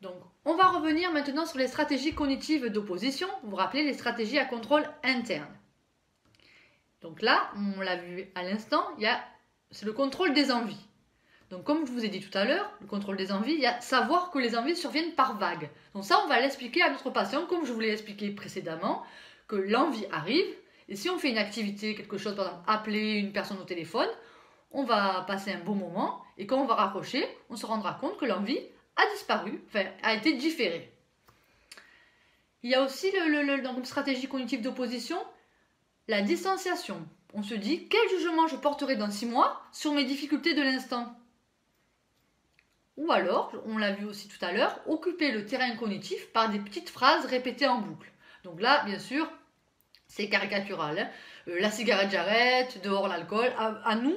Donc, on va revenir maintenant sur les stratégies cognitives d'opposition. Vous vous rappelez les stratégies à contrôle interne. Donc là, on l'a vu à l'instant, c'est le contrôle des envies. Donc comme je vous ai dit tout à l'heure, le contrôle des envies, il y a savoir que les envies surviennent par vagues. Donc ça, on va l'expliquer à notre patient, comme je vous l'ai expliqué précédemment, que l'envie arrive, et si on fait une activité, quelque chose, par exemple, appeler une personne au téléphone, on va passer un bon moment, et quand on va raccrocher, on se rendra compte que l'envie a disparu, enfin, a été différée. Il y a aussi dans une stratégie cognitive d'opposition, la distanciation. On se dit, quel jugement je porterai dans 6 mois sur mes difficultés de l'instant? Ou alors, on l'a vu aussi tout à l'heure, occuper le terrain cognitif par des petites phrases répétées en boucle. Donc là, bien sûr, c'est caricatural. Hein. La cigarette, j'arrête, dehors l'alcool. À nous,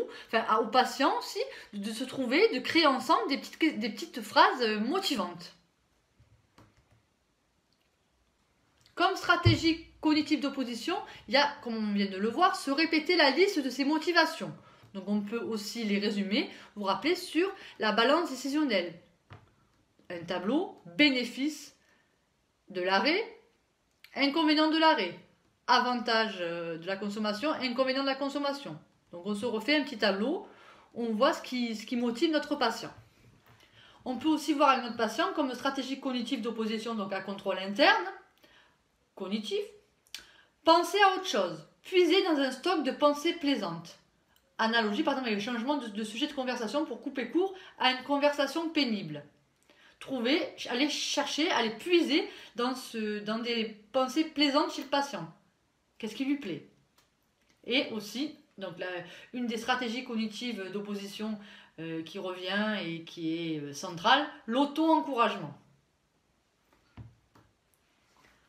aux patients aussi, de se trouver, de créer ensemble des petites phrases motivantes. Comme stratégie cognitive d'opposition, il y a, comme on vient de le voir, se répéter la liste de ses motivations. Donc on peut aussi les résumer, vous rappeler sur la balance décisionnelle. Un tableau, bénéfice de l'arrêt, inconvénient de l'arrêt, avantage de la consommation, inconvénient de la consommation. Donc on se refait un petit tableau, on voit ce qui motive notre patient. On peut aussi voir avec notre patient comme stratégie cognitive d'opposition, donc à contrôle interne, cognitif, penser à autre chose, puiser dans un stock de pensées plaisantes. Analogie par exemple avec le changement de sujet de conversation pour couper court à une conversation pénible. Aller chercher, aller puiser dans des pensées plaisantes chez le patient. Qu'est-ce qui lui plaît? Et aussi, donc une des stratégies cognitives d'opposition qui revient et qui est centrale, l'auto-encouragement.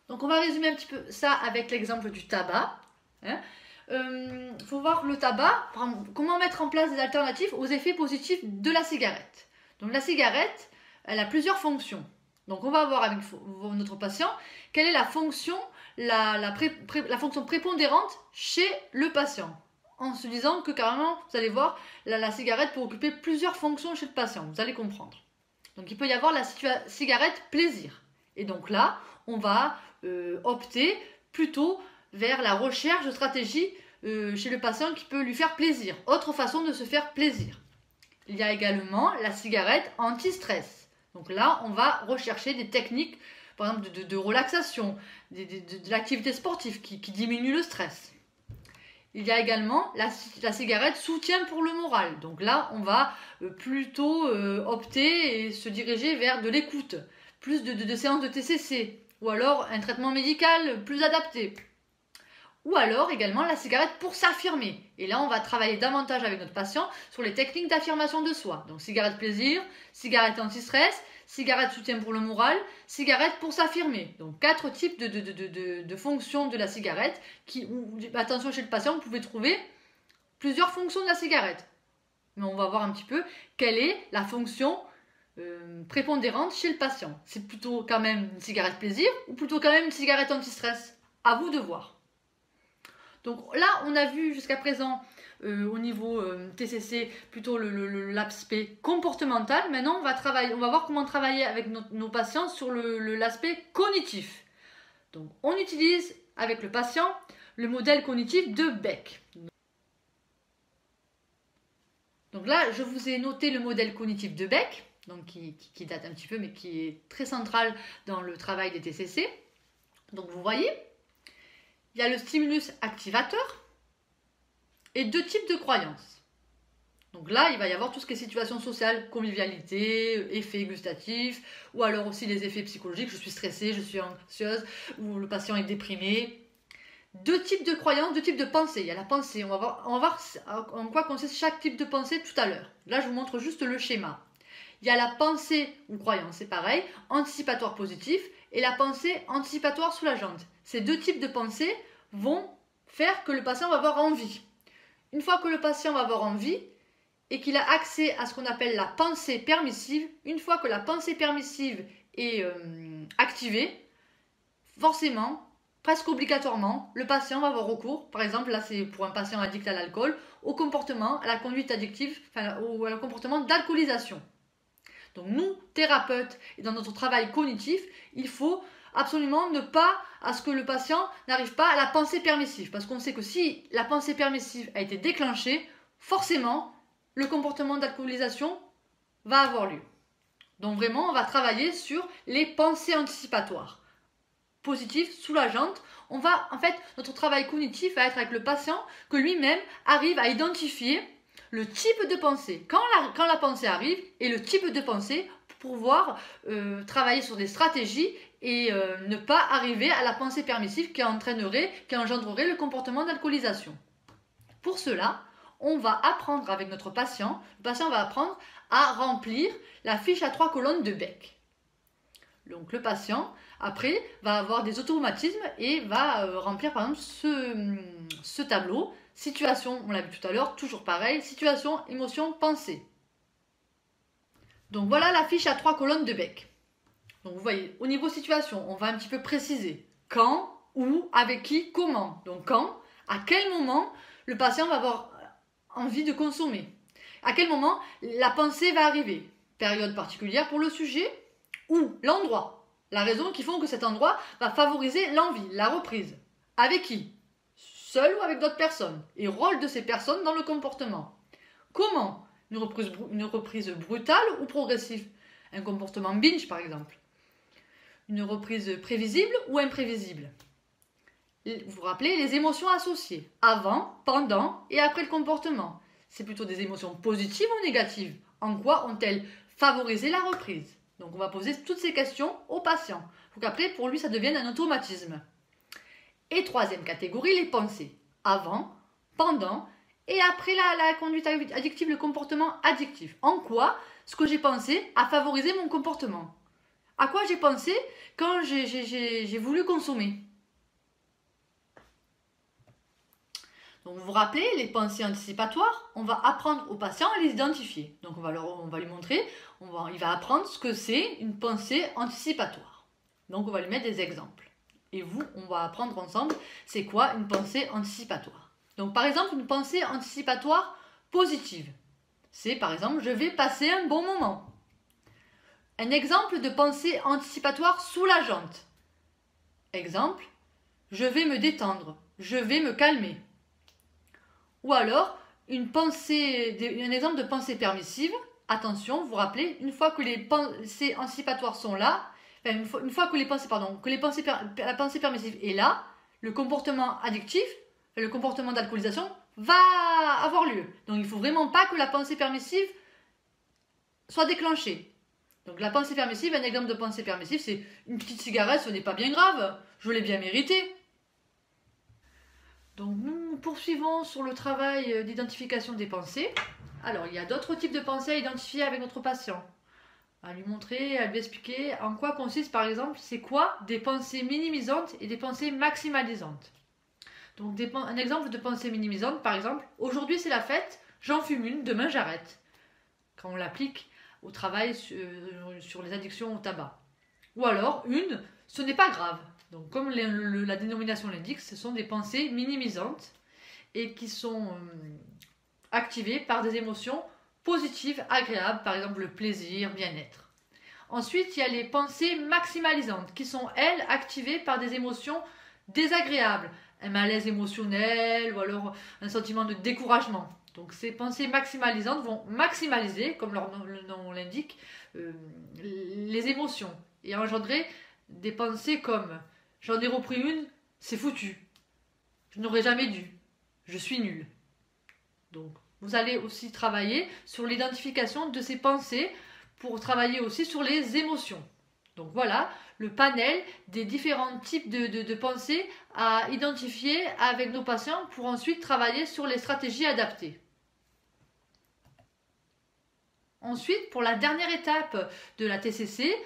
Donc on va résumer un petit peu ça avec l'exemple du tabac. Faut voir le tabac, comment mettre en place des alternatives aux effets positifs de la cigarette. Donc la cigarette, elle a plusieurs fonctions. Donc on va voir avec notre patient quelle est la fonction, la fonction prépondérante chez le patient. En se disant que carrément, vous allez voir, la cigarette peut occuper plusieurs fonctions chez le patient, vous allez comprendre. Donc il peut y avoir la cigarette plaisir. Et donc là, on va opter plutôt vers la recherche de stratégies chez le patient qui peut lui faire plaisir. Autre façon de se faire plaisir. Il y a également la cigarette anti-stress. Donc là, on va rechercher des techniques, par exemple, de relaxation, de l'activité sportive qui diminue le stress. Il y a également la cigarette soutien pour le moral. Donc là, on va plutôt opter et se diriger vers de l'écoute, plus de séances de TCC, ou alors un traitement médical plus adapté. Ou alors également la cigarette pour s'affirmer. Et là, on va travailler davantage avec notre patient sur les techniques d'affirmation de soi. Donc cigarette plaisir, cigarette anti-stress, cigarette soutien pour le moral, cigarette pour s'affirmer. Donc 4 types de fonctions de la cigarette attention chez le patient, vous pouvez trouver plusieurs fonctions de la cigarette. Mais on va voir un petit peu quelle est la fonction prépondérante chez le patient. C'est plutôt quand même une cigarette plaisir ou plutôt quand même une cigarette anti-stress? À vous de voir. Donc là, on a vu jusqu'à présent au niveau TCC plutôt l'aspect comportemental. Maintenant, on va voir comment travailler avec nos patients sur l'aspect cognitif. Donc, on utilise avec le patient le modèle cognitif de Beck. Donc là, je vous ai noté le modèle cognitif de Beck, donc qui date un petit peu, mais qui est très central dans le travail des TCC. Donc, vous voyez, il y a le stimulus activateur et 2 types de croyances. Donc là, il va y avoir tout ce qui est situation sociale, convivialité, effets gustatifs, ou alors aussi les effets psychologiques, je suis stressée, je suis anxieuse, ou le patient est déprimé. 2 types de croyances, 2 types de pensées. Il y a la pensée, on va voir en quoi consiste chaque type de pensée tout à l'heure. Là, je vous montre juste le schéma. Il y a la pensée ou croyance, c'est pareil, anticipatoire positif, et la pensée anticipatoire soulageante. Ces 2 types de pensées vont faire que le patient va avoir envie. Une fois que le patient va avoir envie et qu'il a accès à ce qu'on appelle la pensée permissive, une fois que la pensée permissive est activée, forcément, presque obligatoirement, le patient va avoir recours, par exemple, là c'est pour un patient addict à l'alcool, au comportement, à la conduite addictive, ou au comportement d'alcoolisation. Donc nous, thérapeutes, et dans notre travail cognitif, il faut absolument ne pas à ce que le patient n'arrive pas à la pensée permissive. Parce qu'on sait que si la pensée permissive a été déclenchée, forcément, le comportement d'alcoolisation va avoir lieu. Donc vraiment, on va travailler sur les pensées anticipatoires. Positives, soulageantes. Notre travail cognitif va être avec le patient que lui-même arrive à identifier le type de pensée. Quand la pensée arrive et le type de pensée pour pouvoir travailler sur des stratégies et ne pas arriver à la pensée permissive qui engendrerait le comportement d'alcoolisation. Pour cela, on va apprendre avec notre patient, le patient va apprendre à remplir la fiche à 3 colonnes de Beck. Donc le patient, après, va avoir des automatismes et va remplir par exemple ce tableau. Situation, on l'a vu tout à l'heure, toujours pareil, situation, émotion, pensée. Donc voilà la fiche à 3 colonnes de Beck. Donc vous voyez, au niveau situation, on va un petit peu préciser quand, où, avec qui, comment. Donc quand, à quel moment le patient va avoir envie de consommer. À quel moment la pensée va arriver. Période particulière pour le sujet ou l'endroit. La raison qui font que cet endroit va favoriser l'envie, la reprise. Avec qui? Seul ou avec d'autres personnes. Et rôle de ces personnes dans le comportement. Comment? Une reprise brutale ou progressive. Un comportement binge par exemple. Une reprise prévisible ou imprévisible. Vous vous rappelez les émotions associées. Avant, pendant et après le comportement. C'est plutôt des émotions positives ou négatives. En quoi ont-elles favorisé la reprise? Donc on va poser toutes ces questions au patient. Pour qu'après, pour lui, ça devienne un automatisme. Et troisième catégorie, les pensées. Avant, pendant et après la conduite addictive, le comportement addictif. En quoi ce que j'ai pensé a favorisé mon comportement? À quoi j'ai pensé quand j'ai voulu consommer? Donc vous vous rappelez, les pensées anticipatoires, on va apprendre au patient à les identifier. Donc on va lui montrer, il va apprendre ce que c'est une pensée anticipatoire. Donc on va lui mettre des exemples. Et on va apprendre ensemble, c'est quoi une pensée anticipatoire. Donc par exemple, une pensée anticipatoire positive. C'est par exemple, je vais passer un bon moment. Un exemple de pensée anticipatoire soulageante. Exemple, je vais me détendre, je vais me calmer. Ou alors, un exemple de pensée permissive. Attention, vous vous rappelez, une fois que les pensées anticipatoires sont là, une fois que la pensée permissive est là, le comportement addictif, le comportement d'alcoolisation va avoir lieu. Donc il ne faut vraiment pas que la pensée permissive soit déclenchée. Donc la pensée permissive, un exemple de pensée permissive, c'est une petite cigarette, ce n'est pas bien grave, je l'ai bien mérité. Donc nous poursuivons sur le travail d'identification des pensées. Alors il y a d'autres types de pensées à identifier avec notre patient. À lui montrer, à lui expliquer en quoi consiste par exemple, c'est quoi des pensées minimisantes et des pensées maximalisantes. Donc un exemple de pensée minimisante, par exemple, aujourd'hui c'est la fête, j'en fume une, demain j'arrête. Quand on l'applique au travail sur les addictions au tabac. Ou alors ce n'est pas grave. Donc comme la dénomination l'indique, ce sont des pensées minimisantes et qui sont activées par des émotions positives, agréables, par exemple le plaisir, bien-être. Ensuite, il y a les pensées maximalisantes qui sont, elles, activées par des émotions désagréables, un malaise émotionnel ou alors un sentiment de découragement. Donc ces pensées maximalisantes vont maximaliser, comme le nom l'indique, les émotions et engendrer des pensées comme « j'en ai repris une, c'est foutu, je n'aurais jamais dû, je suis nul ». Donc vous allez aussi travailler sur l'identification de ces pensées pour travailler aussi sur les émotions. Donc voilà le panel des différents types de pensées à identifier avec nos patients pour ensuite travailler sur les stratégies adaptées. Ensuite, pour la dernière étape de la TCC,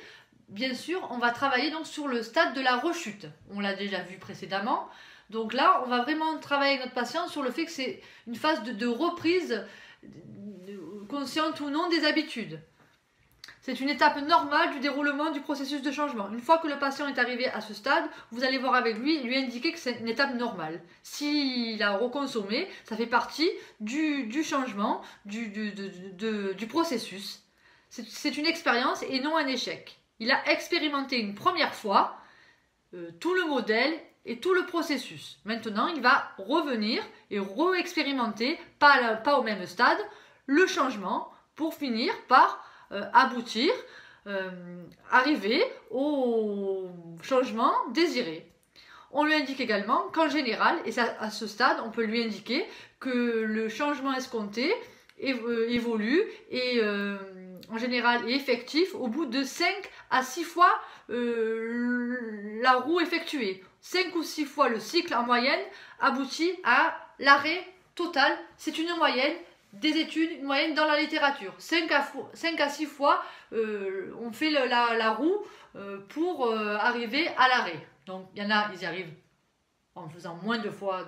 bien sûr, on va travailler donc sur le stade de la rechute. On l'a déjà vu précédemment. Donc là, on va vraiment travailler avec notre patient sur le fait que c'est une phase de reprise consciente ou non des habitudes. C'est une étape normale du déroulement du processus de changement. Une fois que le patient est arrivé à ce stade, vous allez voir avec lui indiquer que c'est une étape normale. S'il a reconsommé, ça fait partie du changement, du processus. C'est une expérience et non un échec. Il a expérimenté une première fois tout le modèle et tout le processus. Maintenant, il va revenir et re-expérimenter, pas au même stade, le changement pour finir par aboutir, arriver au changement désiré. On lui indique également qu'en général, et ça, à ce stade, on peut lui indiquer que le changement escompté évolue et en général est effectif au bout de 5 à 6 fois la roue effectuée. 5 ou 6 fois le cycle en moyenne aboutit à l'arrêt total. C'est une moyenne des études, une moyenne dans la littérature. 5 à 6 fois on fait la roue pour arriver à l'arrêt. Donc il y en a, ils y arrivent en faisant moins de fois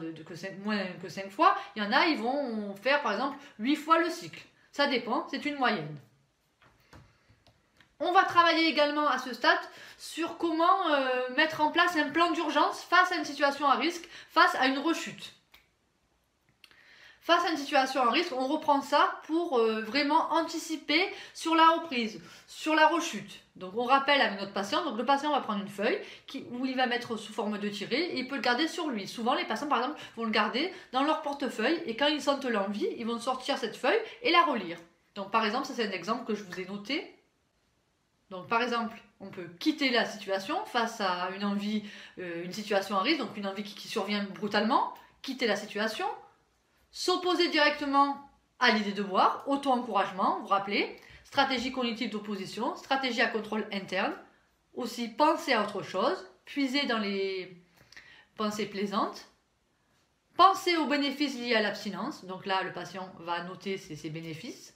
moins que 5 fois. Il y en a, ils vont faire par exemple 8 fois le cycle. Ça dépend, c'est une moyenne. On va travailler également à ce stade sur comment mettre en place un plan d'urgence face à une situation à risque, face à une rechute. Face à une situation à risque, on reprend ça pour vraiment anticiper sur la reprise, sur la rechute. Donc on rappelle avec notre patient, donc le patient va prendre une feuille où il va mettre sous forme de tiré et il peut le garder sur lui. Souvent les patients par exemple vont le garder dans leur portefeuille et quand ils sentent l'envie, ils vont sortir cette feuille et la relire. Donc par exemple, ça c'est un exemple que je vous ai noté. Donc par exemple, on peut quitter la situation face à une envie, une situation à risque, donc une envie qui survient brutalement, quitter la situation, s'opposer directement à l'idée de boire, auto-encouragement, vous vous rappelez, stratégie cognitive d'opposition, stratégie à contrôle interne, aussi penser à autre chose, puiser dans les pensées plaisantes, penser aux bénéfices liés à l'abstinence, donc là le patient va noter ses bénéfices,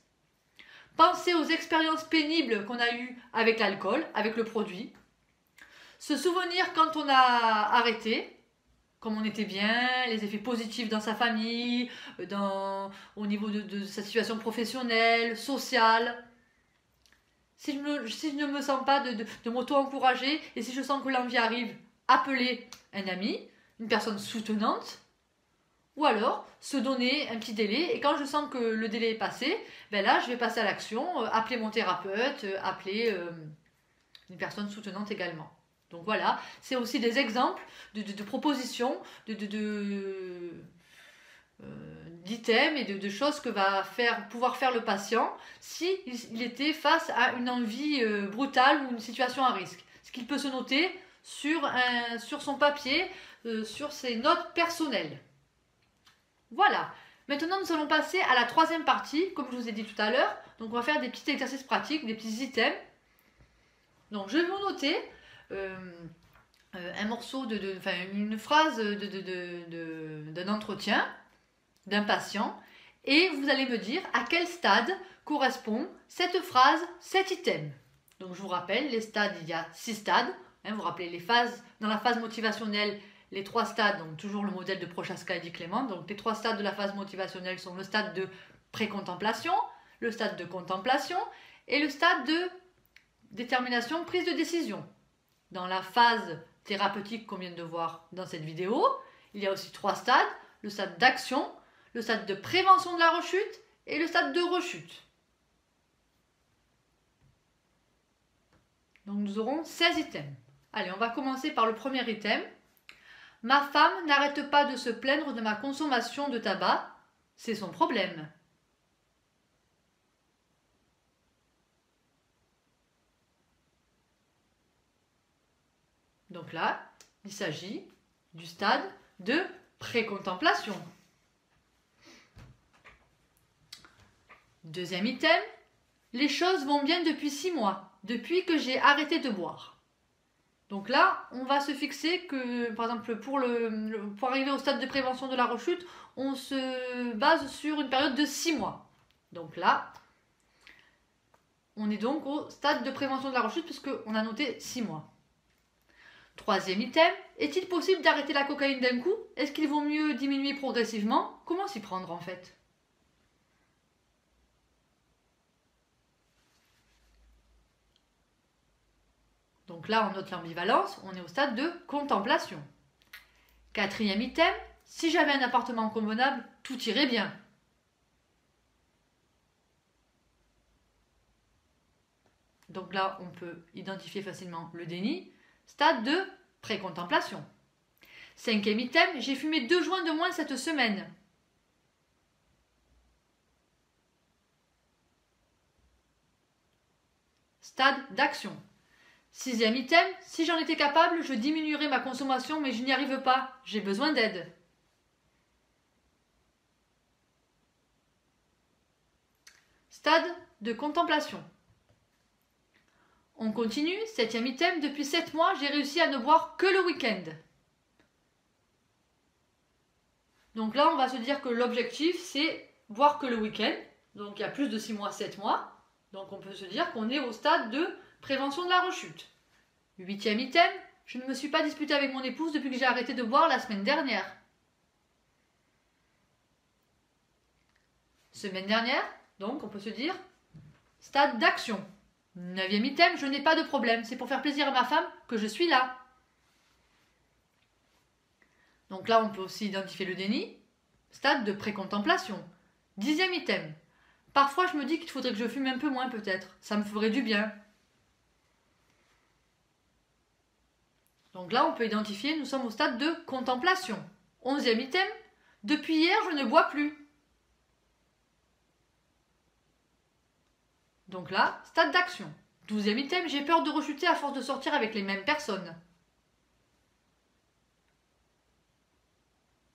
penser aux expériences pénibles qu'on a eues avec l'alcool, avec le produit, se souvenir quand on a arrêté, comme on était bien, les effets positifs dans sa famille, au niveau de sa situation professionnelle, sociale. Si je ne me sens pas de m'auto-encourager et si je sens que l'envie arrive, appeler un ami, une personne soutenante, ou alors se donner un petit délai et quand je sens que le délai est passé, ben là je vais passer à l'action, appeler mon thérapeute, appeler une personne soutenante également. Donc voilà, c'est aussi des exemples de propositions, d'items et de choses que va pouvoir faire le patient s'il était face à une envie brutale ou une situation à risque. Ce qu'il peut se noter sur son papier, sur ses notes personnelles. Voilà. Maintenant, nous allons passer à la troisième partie, comme je vous ai dit tout à l'heure. Donc, on va faire des petits exercices pratiques, des petits items. Donc, je vais vous noter un morceau, une phrase d'un entretien d'un patient et vous allez me dire à quel stade correspond cette phrase, cet item. Donc, je vous rappelle, les stades, il y a 6 stades. Vous vous rappelez les phases, dans la phase motivationnelle, les 3 stades, donc toujours le modèle de Prochaska et Di Clément. Donc, les 3 stades de la phase motivationnelle sont le stade de pré-contemplation, le stade de contemplation et le stade de détermination, prise de décision. Dans la phase thérapeutique qu'on vient de voir dans cette vidéo, il y a aussi 3 stades, le stade d'action, le stade de prévention de la rechute et le stade de rechute. Donc nous aurons 16 items. Allez, on va commencer par le premier item. Ma femme n'arrête pas de se plaindre de ma consommation de tabac, c'est son problème. Donc là, il s'agit du stade de pré-contemplation. Deuxième item, les choses vont bien depuis 6 mois, depuis que j'ai arrêté de boire. Donc là, on va se fixer que, par exemple, pour arriver au stade de prévention de la rechute, on se base sur une période de 6 mois. Donc là, on est donc au stade de prévention de la rechute puisqu'on a noté 6 mois. Troisième item, est-il possible d'arrêter la cocaïne d'un coup? Est-ce qu'il vaut mieux diminuer progressivement? Comment s'y prendre en fait? Donc là, on note l'ambivalence, on est au stade de contemplation. Quatrième item, si j'avais un appartement convenable, tout irait bien. Donc là, on peut identifier facilement le déni. Stade de pré-contemplation. 5e item, j'ai fumé 2 joints de moins cette semaine. Stade d'action. 6e item, si j'en étais capable, je diminuerais ma consommation, mais je n'y arrive pas. J'ai besoin d'aide. Stade de contemplation. On continue, 7e item, depuis 7 mois, j'ai réussi à ne boire que le week-end. Donc là, on va se dire que l'objectif, c'est boire que le week-end. Donc il y a plus de 6 mois, 7 mois. Donc on peut se dire qu'on est au stade de prévention de la rechute. 8e item, je ne me suis pas disputée avec mon épouse depuis que j'ai arrêté de boire la semaine dernière. Semaine dernière, donc on peut se dire stade d'action. 9e item, je n'ai pas de problème, c'est pour faire plaisir à ma femme que je suis là. Donc là, on peut aussi identifier le déni. Stade de pré-contemplation. 10e item, parfois je me dis qu'il faudrait que je fume un peu moins peut-être, ça me ferait du bien. Donc là, on peut identifier, nous sommes au stade de contemplation. 11e item, depuis hier, je ne bois plus. Donc là, stade d'action. 12e item, j'ai peur de rechuter à force de sortir avec les mêmes personnes.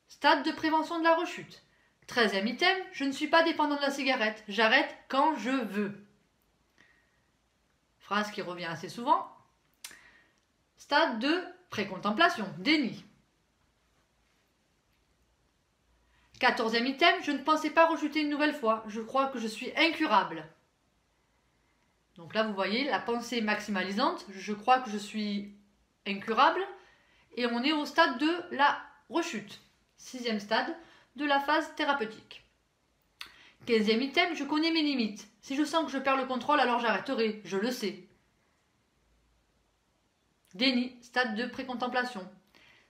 Stade de prévention de la rechute. 13e item, je ne suis pas dépendant de la cigarette, j'arrête quand je veux. Phrase qui revient assez souvent. Stade de pré-contemplation, déni. 14e item, je ne pensais pas rechuter une nouvelle fois, je crois que je suis incurable. Donc là, vous voyez, la pensée maximalisante, je crois que je suis incurable, et on est au stade de la rechute. 6e stade de la phase thérapeutique. 15e item, je connais mes limites. Si je sens que je perds le contrôle, alors j'arrêterai, je le sais. Déni, stade de pré-contemplation.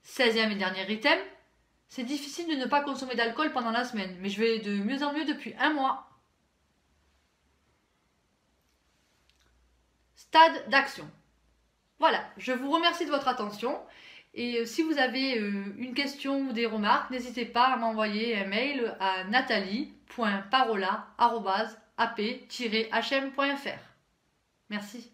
16e et dernier item, c'est difficile de ne pas consommer d'alcool pendant la semaine, mais je vais de mieux en mieux depuis 1 mois. Stade d'action. Voilà, je vous remercie de votre attention. Et si vous avez une question ou des remarques, n'hésitez pas à m'envoyer un mail à nathalie.parola@ap-hm.fr. Merci.